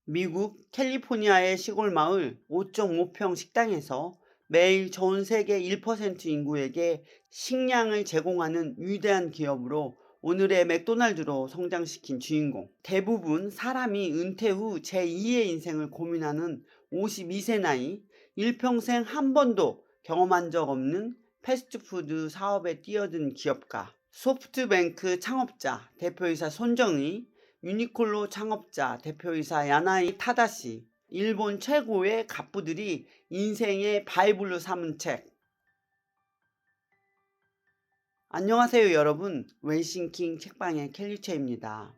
미국 캘리포니아의 시골 마을 5.5평 식당에서 매일 전 세계 1% 인구에게 식량을 제공하는 위대한 기업으로 오늘의 맥도날드로 성장시킨 주인공. 대부분 사람이 은퇴 후 제2의 인생을 고민하는 52세 나이, 일평생 한 번도 경험한 적 없는 패스트푸드 사업에 뛰어든 기업가. 소프트뱅크 창업자, 대표이사 손정희, 유니클로 창업자, 대표이사 야나이 타다시, 일본 최고의 갑부들이 인생의 바이블로 삼은 책. 안녕하세요 여러분, 웰싱킹 책방의 켈리체입니다.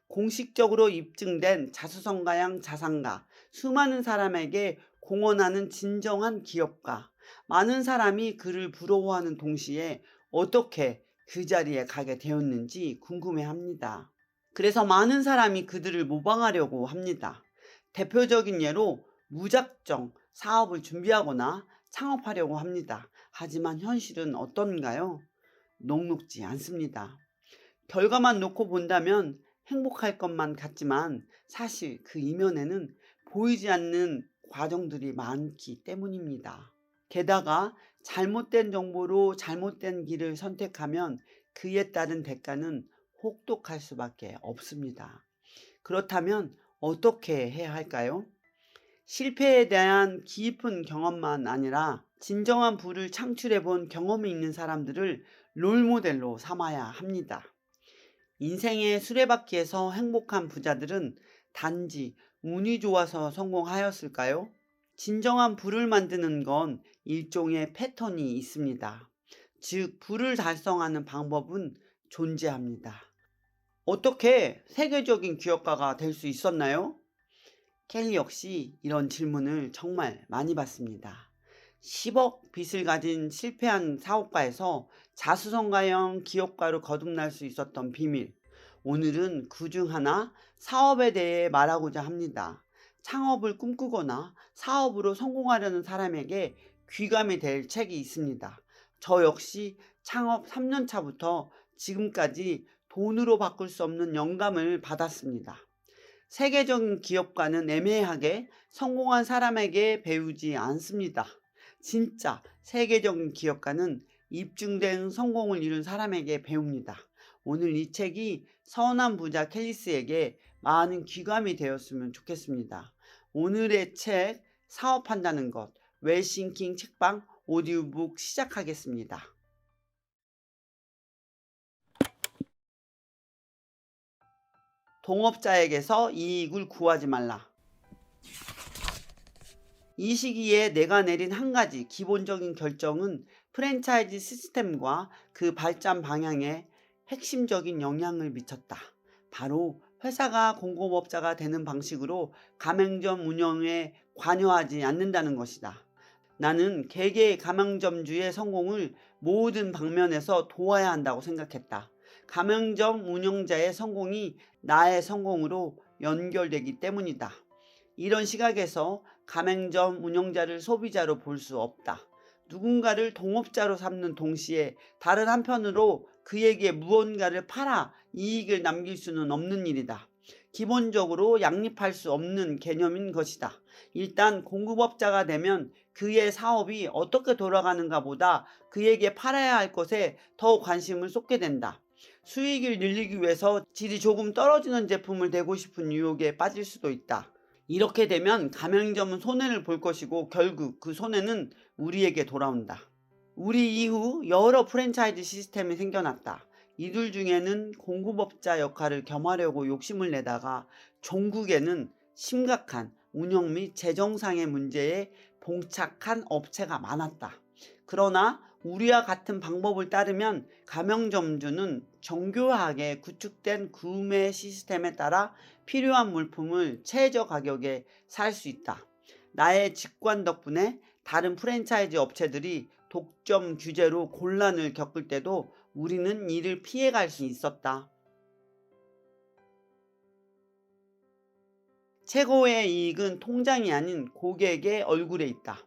공식적으로 입증된 자수성가형 자산가, 수많은 사람에게 공헌하는 진정한 기업가, 많은 사람이 그를 부러워하는 동시에 어떻게 그 자리에 가게 되었는지 궁금해합니다. 그래서 많은 사람이 그들을 모방하려고 합니다. 대표적인 예로 무작정 사업을 준비하거나 창업하려고 합니다. 하지만 현실은 어떤가요? 녹록지 않습니다. 결과만 놓고 본다면 행복할 것만 같지만 사실 그 이면에는 보이지 않는 과정들이 많기 때문입니다. 게다가 잘못된 정보로 잘못된 길을 선택하면 그에 따른 대가는 혹독할 수밖에 없습니다. 그렇다면 어떻게 해야 할까요? 실패에 대한 깊은 경험만 아니라 진정한 부를 창출해 본 경험이 있는 사람들을 롤모델로 삼아야 합니다. 인생의 수레바퀴에서 행복한 부자들은 단지 운이 좋아서 성공하였을까요? 진정한 부를 만드는 건 일종의 패턴이 있습니다. 즉, 부를 달성하는 방법은 존재합니다. 어떻게 세계적인 기업가가 될 수 있었나요? 켈리 역시 이런 질문을 정말 많이 받습니다. 10억 빚을 가진 실패한 사업가에서 자수성가형 기업가로 거듭날 수 있었던 비밀. 오늘은 그 중 하나 사업에 대해 말하고자 합니다. 창업을 꿈꾸거나 사업으로 성공하려는 사람에게 귀감이 될 책이 있습니다. 저 역시 창업 3년 차부터 지금까지 돈으로 바꿀 수 없는 영감을 받았습니다. 세계적인 기업가는 애매하게 성공한 사람에게 배우지 않습니다. 진짜 세계적인 기업가는 입증된 성공을 이룬 사람에게 배웁니다. 오늘 이 책이 선한 부자 켈리스에게 많은 귀감이 되었으면 좋겠습니다. 오늘의 책 사업한다는 것, 웰싱킹 책방 오디오북 시작하겠습니다. 동업자에게서 이익을 구하지 말라. 이 시기에 내가 내린 한 가지 기본적인 결정은 프랜차이즈 시스템과 그 발전 방향에 핵심적인 영향을 미쳤다. 바로 회사가 공급업자가 되는 방식으로 가맹점 운영에 관여하지 않는다는 것이다. 나는 개개의 가맹점주의 성공을 모든 방면에서 도와야 한다고 생각했다. 가맹점 운영자의 성공이 나의 성공으로 연결되기 때문이다. 이런 시각에서 가맹점 운영자를 소비자로 볼 수 없다. 누군가를 동업자로 삼는 동시에 다른 한편으로 그에게 무언가를 팔아 이익을 남길 수는 없는 일이다. 기본적으로 양립할 수 없는 개념인 것이다. 일단 공급업자가 되면 그의 사업이 어떻게 돌아가는가 보다 그에게 팔아야 할 것에 더 관심을 쏟게 된다. 수익을 늘리기 위해서 질이 조금 떨어지는 제품을 내고 싶은 유혹에 빠질 수도 있다. 이렇게 되면 가맹점은 손해를 볼 것이고 결국 그 손해는 우리에게 돌아온다. 우리 이후 여러 프랜차이즈 시스템이 생겨났다. 이들 중에는 공급업자 역할을 겸하려고 욕심을 내다가 종국에는 심각한 운영 및 재정상의 문제에 봉착한 업체가 많았다. 그러나 우리와 같은 방법을 따르면 가맹점주는 정교하게 구축된 구매 시스템에 따라 필요한 물품을 최저 가격에 살 수 있다. 나의 직관 덕분에 다른 프랜차이즈 업체들이 독점 규제로 곤란을 겪을 때도 우리는 이를 피해갈 수 있었다. 최고의 이익은 통장이 아닌 고객의 얼굴에 있다.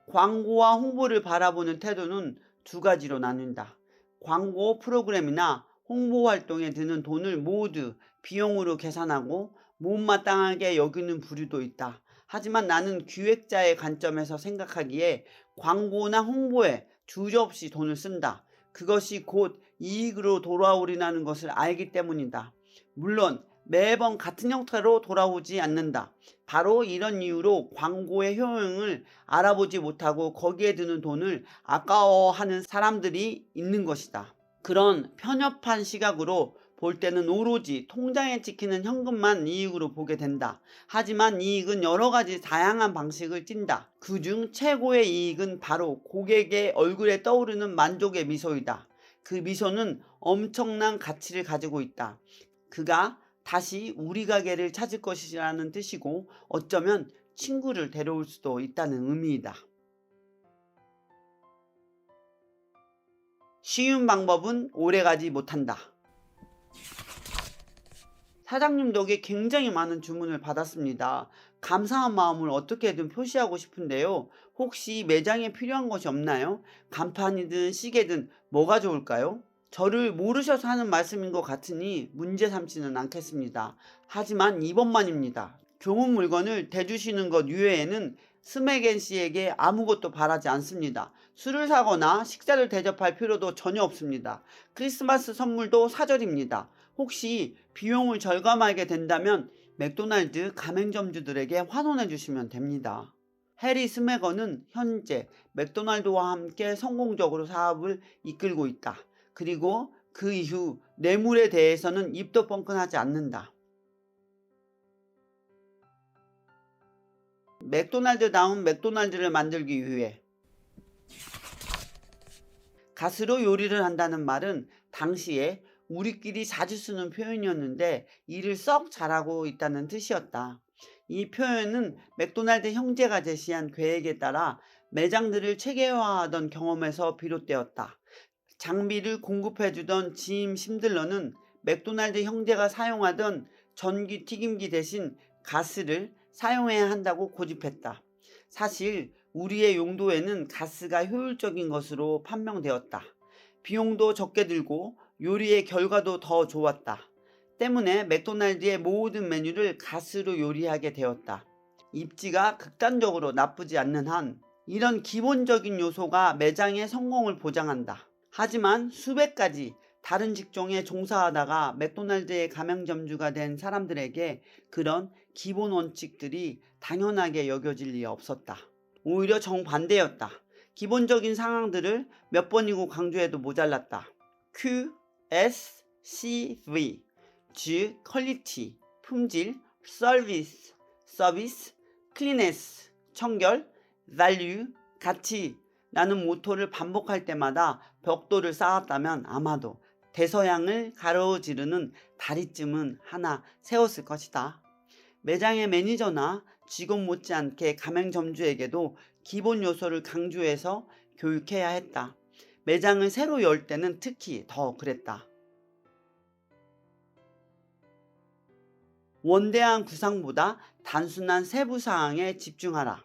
광고와 홍보를 바라보는 태도는 두 가지로 나뉜다. 광고 프로그램이나 홍보 활동에 드는 돈을 모두 비용으로 계산하고 못마땅하게 여기는 부류도 있다. 하지만 나는 기획자의 관점에서 생각하기에 광고나 홍보에 주저없이 돈을 쓴다. 그것이 곧 이익으로 돌아오리라는 것을 알기 때문이다. 물론 매번 같은 형태로 돌아오지 않는다. 바로 이런 이유로 광고의 효용을 알아보지 못하고 거기에 드는 돈을 아까워하는 사람들이 있는 것이다. 그런 편협한 시각으로 볼 때는 오로지 통장에 찍히는 현금만 이익으로 보게 된다. 하지만 이익은 여러 가지 다양한 방식을 띈다. 그중 최고의 이익은 바로 고객의 얼굴에 떠오르는 만족의 미소이다. 그 미소는 엄청난 가치를 가지고 있다. 그가 다시 우리 가게를 찾을 것이라는 뜻이고 어쩌면 친구를 데려올 수도 있다는 의미이다. 쉬운 방법은 오래가지 못한다. 사장님 덕에 굉장히 많은 주문을 받았습니다. 감사한 마음을 어떻게든 표시하고 싶은데요. 혹시 매장에 필요한 것이 없나요? 간판이든 시계든 뭐가 좋을까요? 저를 모르셔서 하는 말씀인 것 같으니 문제 삼지는 않겠습니다. 하지만 이번만입니다. 좋은 물건을 대주시는 것 이외에는 스매겐 씨에게 아무것도 바라지 않습니다. 술을 사거나 식사를 대접할 필요도 전혀 없습니다. 크리스마스 선물도 사절입니다. 혹시 비용을 절감하게 된다면 맥도날드 가맹점주들에게 환원해 주시면 됩니다. 해리 스매건은 현재 맥도날드와 함께 성공적으로 사업을 이끌고 있다. 그리고 그 이후 뇌물에 대해서는 입도 뻥끗하지 않는다. 맥도날드다운 맥도날드를 만들기 위해 가스로 요리를 한다는 말은 당시에 우리끼리 자주 쓰는 표현이었는데 일을 썩 잘하고 있다는 뜻이었다. 이 표현은 맥도날드 형제가 제시한 계획에 따라 매장들을 체계화하던 경험에서 비롯되었다. 장비를 공급해주던 짐 심들러는 맥도날드 형제가 사용하던 전기 튀김기 대신 가스를 사용해야 한다고 고집했다. 사실 우리의 용도에는 가스가 효율적인 것으로 판명되었다. 비용도 적게 들고 요리의 결과도 더 좋았다. 때문에 맥도날드의 모든 메뉴를 가스로 요리하게 되었다. 입지가 극단적으로 나쁘지 않는 한 이런 기본적인 요소가 매장의 성공을 보장한다. 하지만 수백 가지 다른 직종에 종사하다가 맥도날드의 가맹점주가 된 사람들에게 그런 기본 원칙들이 당연하게 여겨질 리 없었다. 오히려 정반대였다. 기본적인 상황들을 몇 번이고 강조해도 모자랐다. Q, S, C, V, 즉 퀄리티, 품질, 서비스, 클리네스, 청결, value, 가치 라는 모토를 반복할 때마다 벽돌을 쌓았다면 아마도 대서양을 가로지르는 다리쯤은 하나 세웠을 것이다. 매장의 매니저나 직원 못지않게 가맹점주에게도 기본 요소를 강조해서 교육해야 했다. 매장을 새로 열 때는 특히 더 그랬다. 원대한 구상보다 단순한 세부 사항에 집중하라.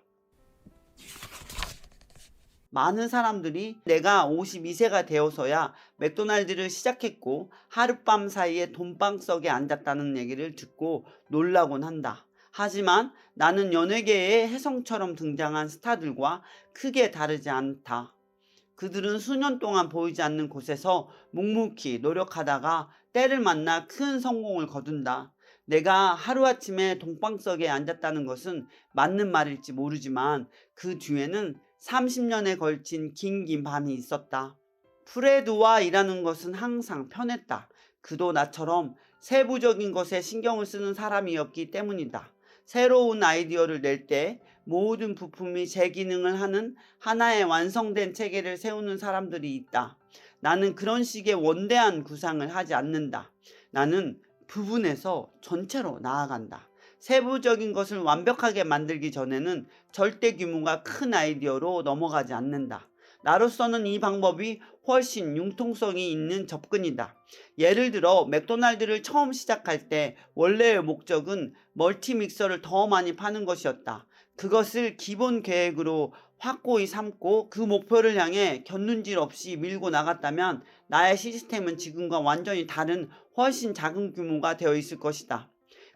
많은 사람들이 내가 52세가 되어서야 맥도날드를 시작했고 하룻밤 사이에 돈방석에 앉았다는 얘기를 듣고 놀라곤 한다. 하지만 나는 연예계의 혜성처럼 등장한 스타들과 크게 다르지 않다. 그들은 수년 동안 보이지 않는 곳에서 묵묵히 노력하다가 때를 만나 큰 성공을 거둔다. 내가 하루아침에 돈방석에 앉았다는 것은 맞는 말일지 모르지만 그 뒤에는 30년에 걸친 긴 밤이 있었다. 프레드와 일하는 것은 항상 편했다. 그도 나처럼 세부적인 것에 신경을 쓰는 사람이었기 때문이다. 새로운 아이디어를 낼 때 모든 부품이 제 기능을 하는 하나의 완성된 체계를 세우는 사람들이 있다. 나는 그런 식의 원대한 구상을 하지 않는다. 나는 부분에서 전체로 나아간다. 세부적인 것을 완벽하게 만들기 전에는 절대 규모가 큰 아이디어로 넘어가지 않는다. 나로서는 이 방법이 훨씬 융통성이 있는 접근이다. 예를 들어 맥도날드를 처음 시작할 때 원래의 목적은 멀티 믹서를 더 많이 파는 것이었다. 그것을 기본 계획으로 확고히 삼고 그 목표를 향해 곁눈질 없이 밀고 나갔다면 나의 시스템은 지금과 완전히 다른 훨씬 작은 규모가 되어 있을 것이다.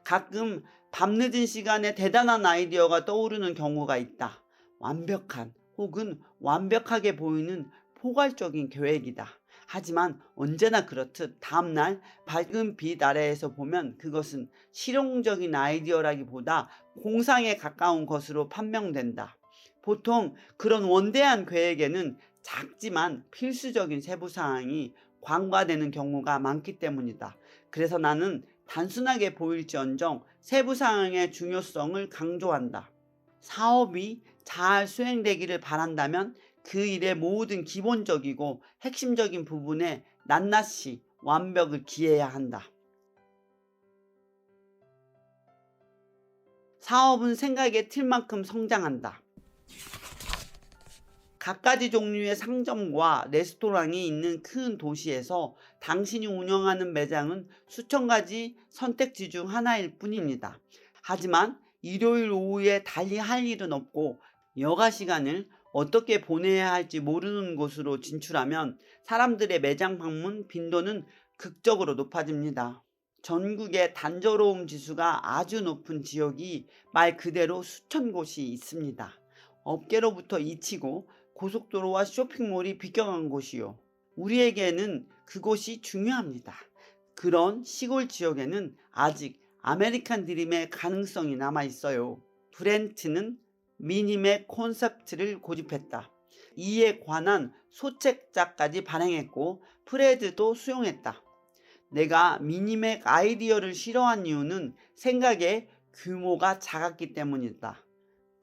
가끔 밤늦은 시간에 대단한 아이디어가 떠오르는 경우가 있다. 완벽한 혹은 완벽하게 보이는 포괄적인 계획이다. 하지만 언제나 그렇듯 다음날 밝은 빛 아래에서 보면 그것은 실용적인 아이디어라기보다 공상에 가까운 것으로 판명된다. 보통 그런 원대한 계획에는 작지만 필수적인 세부사항이 관과되는 경우가 많기 때문이다. 그래서 나는 단순하게 보일지언정 세부사항의 중요성을 강조한다. 사업이 잘 수행되기를 바란다면 그 일의 모든 기본적이고 핵심적인 부분에 낱낱이 완벽을 기해야 한다. 사업은 생각의 틀만큼 성장한다. 갖가지 종류의 상점과 레스토랑이 있는 큰 도시에서 당신이 운영하는 매장은 수천 가지 선택지 중 하나일 뿐입니다. 하지만 일요일 오후에 달리 할 일은 없고 여가 시간을 어떻게 보내야 할지 모르는 곳으로 진출하면 사람들의 매장 방문 빈도는 극적으로 높아집니다. 전국의 단조로움 지수가 아주 높은 지역이 말 그대로 수천 곳이 있습니다. 업계로부터 잊히고 고속도로와 쇼핑몰이 비껴간 곳이요. 우리에게는 그곳이 중요합니다. 그런 시골 지역에는 아직 아메리칸 드림의 가능성이 남아 있어요. 브렌트는 미니맥 콘셉트를 고집했다. 이에 관한 소책자까지 발행했고 프레드도 수용했다. 내가 미니맥 아이디어를 싫어한 이유는 생각의 규모가 작았기 때문이다.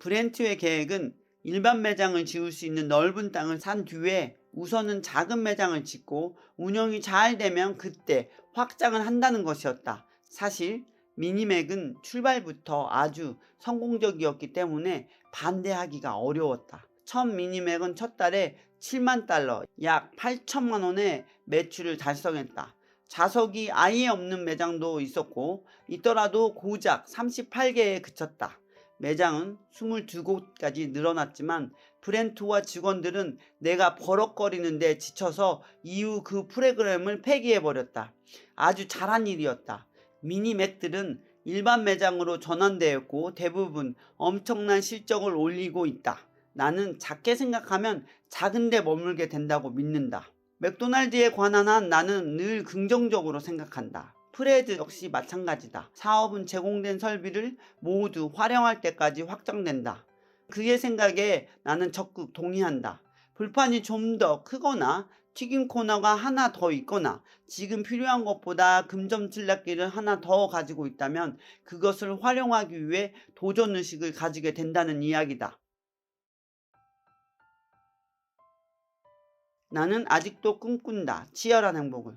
브렌트의 계획은 일반 매장을 지을 수 있는 넓은 땅을 산 뒤에 우선은 작은 매장을 짓고 운영이 잘 되면 그때 확장을 한다는 것이었다. 사실 미니맥은 출발부터 아주 성공적이었기 때문에 반대하기가 어려웠다. 첫 미니맥은 첫 달에 7만 달러, 약 8천만 원의 매출을 달성했다. 좌석이 아예 없는 매장도 있더라도 고작 38개에 그쳤다. 매장은 22곳까지 늘어났지만 브렌트와 직원들은 내가 버럭거리는데 지쳐서 이후 그 프로그램을 폐기해버렸다. 아주 잘한 일이었다. 미니맥들은 일반 매장으로 전환되었고 대부분 엄청난 실적을 올리고 있다. 나는 작게 생각하면 작은 데 머물게 된다고 믿는다. 맥도날드에 관한 한 나는 늘 긍정적으로 생각한다. 프레드 역시 마찬가지다. 사업은 제공된 설비를 모두 활용할 때까지 확장된다. 그의 생각에 나는 적극 동의한다. 불판이 좀 더 크거나 튀김 코너가 하나 더 있거나 지금 필요한 것보다 금점 칠락기를 하나 더 가지고 있다면 그것을 활용하기 위해 도전의식을 가지게 된다는 이야기다. 나는 아직도 꿈꾼다. 치열한 행복을.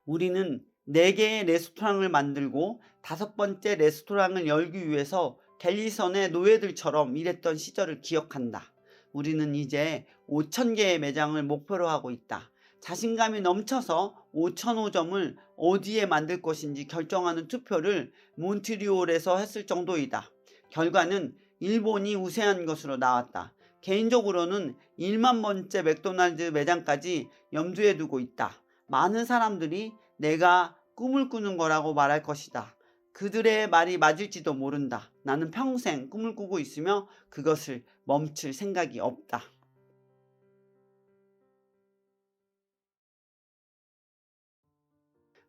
우리는 4개의 레스토랑을 만들고 5번째 레스토랑을 열기 위해서 갤리선의 노예들처럼 일했던 시절을 기억한다. 우리는 이제 5,000개의 매장을 목표로 하고 있다. 자신감이 넘쳐서 5,005점을 어디에 만들 것인지 결정하는 투표를 몬트리올에서 했을 정도이다. 결과는 일본이 우세한 것으로 나왔다. 개인적으로는 1만 번째 맥도날드 매장까지 염두에 두고 있다. 많은 사람들이 내가 꿈을 꾸는 거라고 말할 것이다. 그들의 말이 맞을지도 모른다. 나는 평생 꿈을 꾸고 있으며 그것을 멈출 생각이 없다.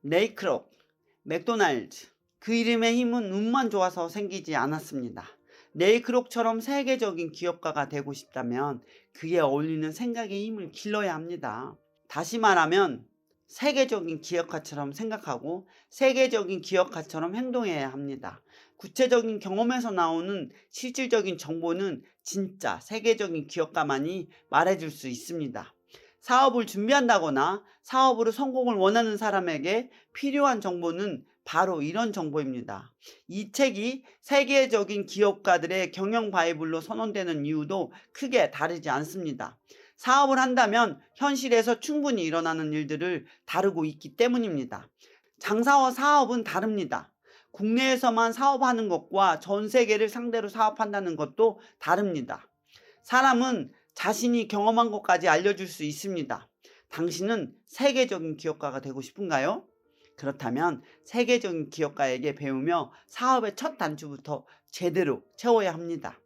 레이 크록, 맥도날드. 그 이름의 힘은 운만 좋아서 생기지 않았습니다. 레이 크록처럼 세계적인 기업가가 되고 싶다면 그에 어울리는 생각의 힘을 길러야 합니다. 다시 말하면 세계적인 기업가처럼 생각하고 세계적인 기업가처럼 행동해야 합니다. 구체적인 경험에서 나오는 실질적인 정보는 진짜 세계적인 기업가만이 말해줄 수 있습니다. 사업을 준비한다거나 사업으로 성공을 원하는 사람에게 필요한 정보는 바로 이런 정보입니다. 이 책이 세계적인 기업가들의 경영 바이블로 선언되는 이유도 크게 다르지 않습니다. 사업을 한다면 현실에서 충분히 일어나는 일들을 다루고 있기 때문입니다. 장사와 사업은 다릅니다. 국내에서만 사업하는 것과 전 세계를 상대로 사업한다는 것도 다릅니다. 사람은 자신이 경험한 것까지 알려줄 수 있습니다. 당신은 세계적인 기업가가 되고 싶은가요? 그렇다면 세계적인 기업가에게 배우며 사업의 첫 단추부터 제대로 채워야 합니다.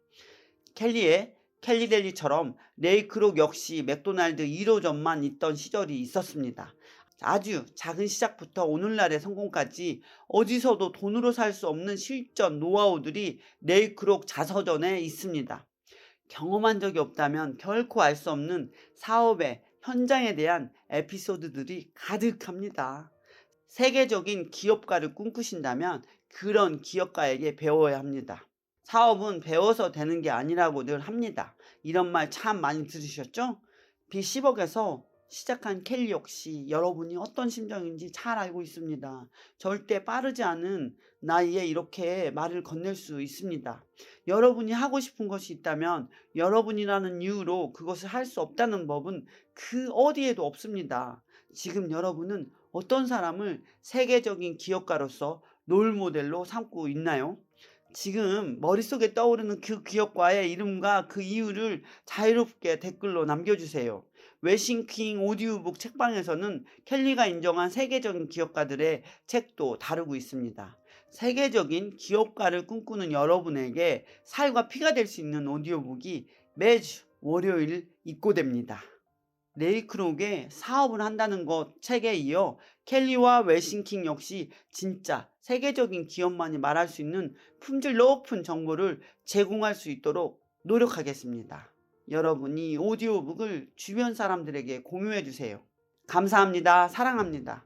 켈리델리처럼 레이크록 역시 맥도날드 1호점만 있던 시절이 있었습니다. 아주 작은 시작부터 오늘날의 성공까지 어디서도 돈으로 살 수 없는 실전 노하우들이 레이크록 자서전에 있습니다. 경험한 적이 없다면 결코 알 수 없는 사업의 현장에 대한 에피소드들이 가득합니다. 세계적인 기업가를 꿈꾸신다면 그런 기업가에게 배워야 합니다. 사업은 배워서 되는 게 아니라고 늘 합니다. 이런 말 참 많이 들으셨죠? 빚 10억에서 시작한 켈리 역시 여러분이 어떤 심정인지 잘 알고 있습니다. 절대 빠르지 않은 나이에 이렇게 말을 건넬 수 있습니다. 여러분이 하고 싶은 것이 있다면 여러분이라는 이유로 그것을 할 수 없다는 법은 그 어디에도 없습니다. 지금 여러분은 어떤 사람을 세계적인 기업가로서 롤모델로 삼고 있나요? 지금 머릿속에 떠오르는 그 기업가의 이름과 그 이유를 자유롭게 댓글로 남겨주세요. 웨싱킹 오디오북 책방에서는 켈리가 인정한 세계적인 기업가들의 책도 다루고 있습니다. 세계적인 기업가를 꿈꾸는 여러분에게 살과 피가 될 수 있는 오디오북이 매주 월요일 입고됩니다. 레이크록의 사업을 한다는 것 책에 이어 켈리와 웨싱킹 역시 진짜 세계적인 기업만이 말할 수 있는 품질 높은 정보를 제공할 수 있도록 노력하겠습니다. 여러분이 오디오북을 주변 사람들에게 공유해 주세요. 감사합니다. 사랑합니다.